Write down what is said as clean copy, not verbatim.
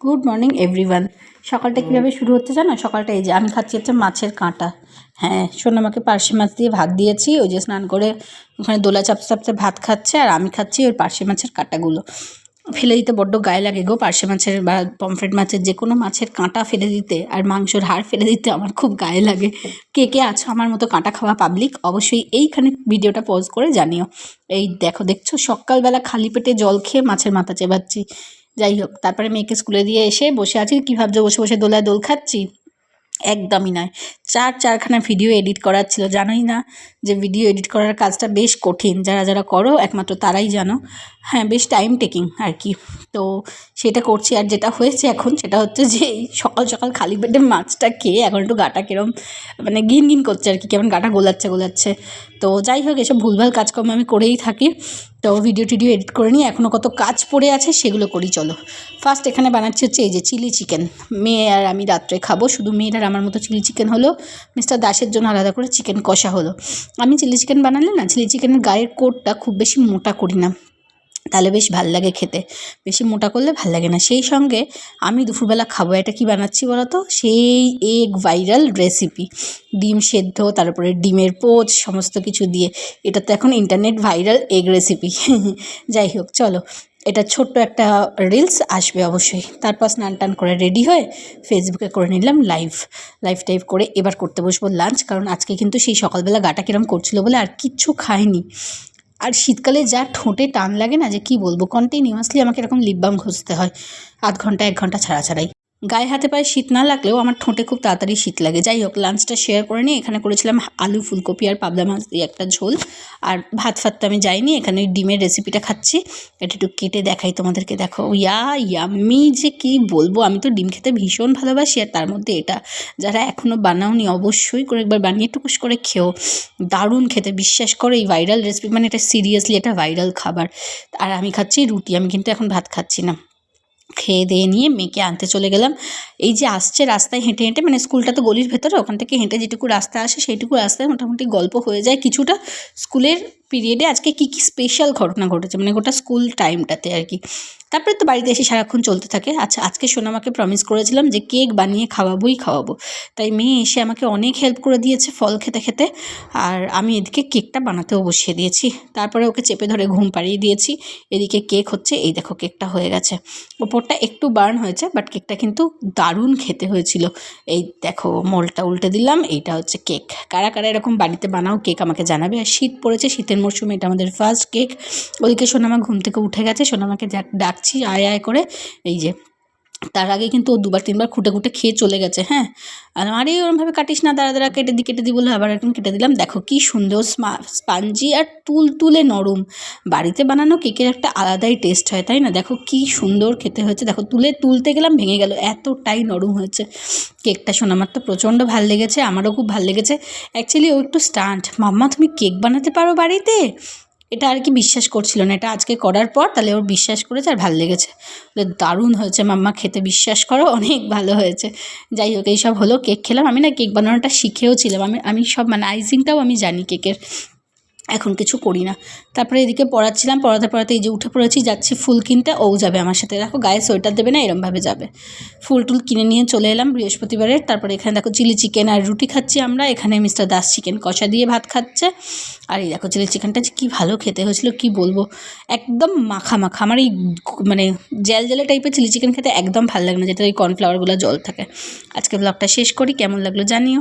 Good morning everyone. সকালটা কীভাবে শুরু হচ্ছে জানো? সকালটা এই যে আমি খাচ্ছি হচ্ছে মাছের কাঁটা। হ্যাঁ, সোনামাকে পার্শে মাছ দিয়ে ভাত দিয়েছি, ওই যে স্নান করে ওখানে দোলা চাপতে চাপতে ভাত খাচ্ছে, আর আমি খাচ্ছি ওই পার্শে মাছের কাঁটাগুলো। ফেলে দিতে বড্ড গায়ে লাগে গো, পার্শে মাছের বা পমফ্রেট মাছের যে কোনো মাছের কাঁটা ফেলে দিতে আর মাংসর হাড় ফেলে দিতে আমার খুব গায়ে লাগে। কে কে আছো আমার মতো কাঁটা খাওয়া পাবলিক? অবশ্যই এইখানে ভিডিওটা পজ করে জানিও। এই দেখছো সকালবেলা খালি পেটে জল খেয়ে মাছের মাথা চেবাচ্ছি। যাই হোক, তারপরে মেয়েকে স্কুলে দিয়ে এসে বসে আছি। কী ভাবছো বসে বসে দোলায় দোল খাচ্ছি? একদমই নয়। চারখানা ভিডিও এডিট করার ছিল। জানোই না যে ভিডিও এডিট করার কাজটা বেশ কঠিন, যারা যারা করো একমাত্র তারাই জানো। হ্যাঁ, বেশ টাইম টেকিং আর কি। তো সেটা করছি, আর যেটা হয়েছে এখন সেটা হচ্ছে যে এই সকাল সকাল খালি পেটে মাছটা খেয়ে এখন একটু গাটা কীরম মানে গিন গিন করছে আর কি, কেমন গাটা গোলাচ্ছে। তো যাই হোক, এসব ভুলভাল কাজকর্ম আমি করেই থাকি। তো ভিডিও টিডিও এডিট করে নিয়ে এখনও কত কাজ পড়ে আছে, সেগুলো করি। চলো, ফার্স্ট এখানে বানাচ্ছি হচ্ছে এই যে চিলি চিকেন। মেয়ে আর আমি রাত্রে খাবো, শুধু মেয়ের আর আমার মতো চিলি চিকেন হলো, মিস্টার দাসের জন্য আলাদা করে চিকেন কষা হলো। আমি চিলি চিকেন বানালে না, চিলি চিকেনের গায়ের কোটটা খুব বেশি মোটা করি না, তাহলে বেশ ভাল লাগে খেতে। বেশি মোটা করলে ভাল লাগে না। সেই সঙ্গে আমি দুপুরবেলা খাবো, এটা কি বানাচ্ছি বলো তো? সেই এগ ভাইরাল রেসিপি, ডিম সেদ্ধ, তারপরে ডিমের পোচ, সমস্ত কিছু দিয়ে। এটা তো এখন ইন্টারনেট ভাইরাল এগ রেসিপি। যাই হোক, চলো, এটা ছোট্ট একটা রিলস আসবে অবশ্যই। তারপর স্নান টান করে রেডি হয়ে ফেসবুকে করে নিলাম লাইভ টাইভ করে এবার করতে বসবো লাঞ্চ, কারণ আজকে কিন্তু সেই সকালবেলা গাটা কিরম করছিল বলে আর কিচ্ছু খাইনি। আর শীতকালে যা ঠোঁটে টান লাগে না, যে কি বলবো, কন্টিনিউয়াসলি আমাকে এরকম লিপ বাম ঘষতে হয়, আধ ঘন্টা 1 ঘন্টা ছাড়াই। গায়ে হাতে পায়ে শীত না লাগলেও আমার ঠোঁটে খুব তাড়াতাড়ি শীত লাগে। যাই হোক, লাঞ্চটা শেয়ার করে নিই। এখানে করেছিলাম আলু, ফুলকপি আর পাবদা মাছ দিয়ে একটা ঝোল। আর ভাত তো আমি যাইনি, এখানে ওই ডিমের রেসিপিটা খাচ্ছি। এটা একটু কেটে দেখাই তোমাদেরকে, দেখো ইয়াম্মি, যে কি বলবো। আমি তো ডিম খেতে ভীষণ ভালোবাসি, আর তার মধ্যে এটা যারা এখনও বানাওনি অবশ্যই করে একবার বানিয়ে টুকুস করে খেও। দারুণ খেতে, বিশ্বাস করো। এই ভাইরাল রেসিপি, মানে এটা সিরিয়াসলি এটা ভাইরাল খাবার। আর আমি খাচ্ছি রুটি, আমি কিন্তু এখন ভাত খাচ্ছি না। খেয়ে দিয়ে নিয়ে মেয়েকে আনতে চলে গেলাম। এই যে আসছে রাস্তায় হেঁটে হেঁটে, মানে স্কুলটা তো গলির ভেতরে, ওখান থেকে হেঁটে যেটুকু রাস্তা আসে সেইটুকু রাস্তায় মোটামুটি গল্প হয়ে যায় কিছুটা। স্কুলের পিরিয়ডে আজকে কী কী স্পেশাল ঘটনা ঘটেছে, মানে গোটা স্কুল টাইমটাতে আর কি। তারপরে তো বাড়িতে এসে সারাক্ষণ চলতে থাকে। আচ্ছা, আজকে সোনামাকে প্রমিস করেছিলাম যে কেক বানিয়ে খাওয়াবো। তাই মেয়ে এসে আমাকে অনেক হেল্প করে দিয়েছে ফল খেতে খেতে, আর আমি এদিকে কেকটা বানাতেও বসিয়ে দিয়েছি। তারপরে ওকে চেপে ধরে ঘুম পাড়িয়ে দিয়েছি। এদিকে কেক হচ্ছে, এই দেখো কেকটা হয়ে গেছে। ওপরটা একটু বার্ন হয়েছে, বাট কেকটা কিন্তু দারুণ খেতে হয়েছিল। এই দেখো, মোলটা উল্টে দিলাম, এইটা হচ্ছে কেক। কারা কারা এরকম বাড়িতে বানাও কেক আমাকে জানাবে। আর শীত পড়েছে, শীতের মরশুমে এটা আমাদের ফার্স্ট কেক। ওদিকে সোনামা ঘুম থেকে উঠে গেছে, সোনামাকে ডাকছি আয় আয় করে। এই যে, তার আগে কিন্তু ও 2-3বার খুঁটে খেয়ে চলে গেছে। হ্যাঁ, আর আরে ওরমভাবে কাটিস না, দাঁড়া কেটে দিই বলে আবার এখন কেটে দিলাম। দেখো কি সুন্দর স্পাঞ্জি আর তুলতুলে নরম। বাড়িতে বানানো কেকের একটা আলাদাই টেস্ট হয়, তাই না? দেখো কি সুন্দর খেতে হয়েছে। দেখো তুলতে গেলাম, ভেঙে গেল, এতটাই নরম হয়েছে কেকটা। সোনামার তো প্রচণ্ড ভাল লেগেছে, আমারও খুব ভাল লেগেছে। অ্যাকচুয়ালি ও একটু স্টান্ট, মাম্মা তুমি কেক বানাতে পারো বাড়িতে? এটা আর কি বিশ্বাস করছিল না। এটা আজকে করার পর তাহলে ওর বিশ্বাস করেছে আর ভালো লেগেছে। দারুণ হয়েছে মাম্মা, খেতে বিশ্বাস করো অনেক ভালো হয়েছে। যাই হোক, এইসব হলো, কেক খেলাম। আমি না কেক বানানোটা শিখেও ছিলাম, আমি সব মানে আইসিংটাও আমি জানি কেকের, এখন কিছু করি না। তারপরে এদিকে পড়াতে এই যে উঠে পড়েছি, যাচ্ছি ফুল কিনতে। ও যাবে আমার সাথে। দেখো গায়ে সোয়েটার দেবে না, এরমভাবে যাবে। ফুল টুল কিনে নিয়ে চলে এলাম বৃহস্পতিবারের। তারপরে এখানে দেখো চিলি চিকেন আর রুটি খাচ্ছি আমরা। এখানে মিস্টার দাস চিকেন কষা দিয়ে ভাত খাচ্ছে। আর এই দেখো চিলি চিকেনটা যে কী ভালো খেতে হয়েছিল, কি বলবো, একদম মাখা। আমার এই মানে জেলে টাইপের চিলি চিকেন খেতে একদম ভালো লাগে না, যেটা ওই কর্নফ্লাওয়ারগুলো জল থাকে। আজকে ব্লগটা শেষ করি, কেমন লাগলো জানিও।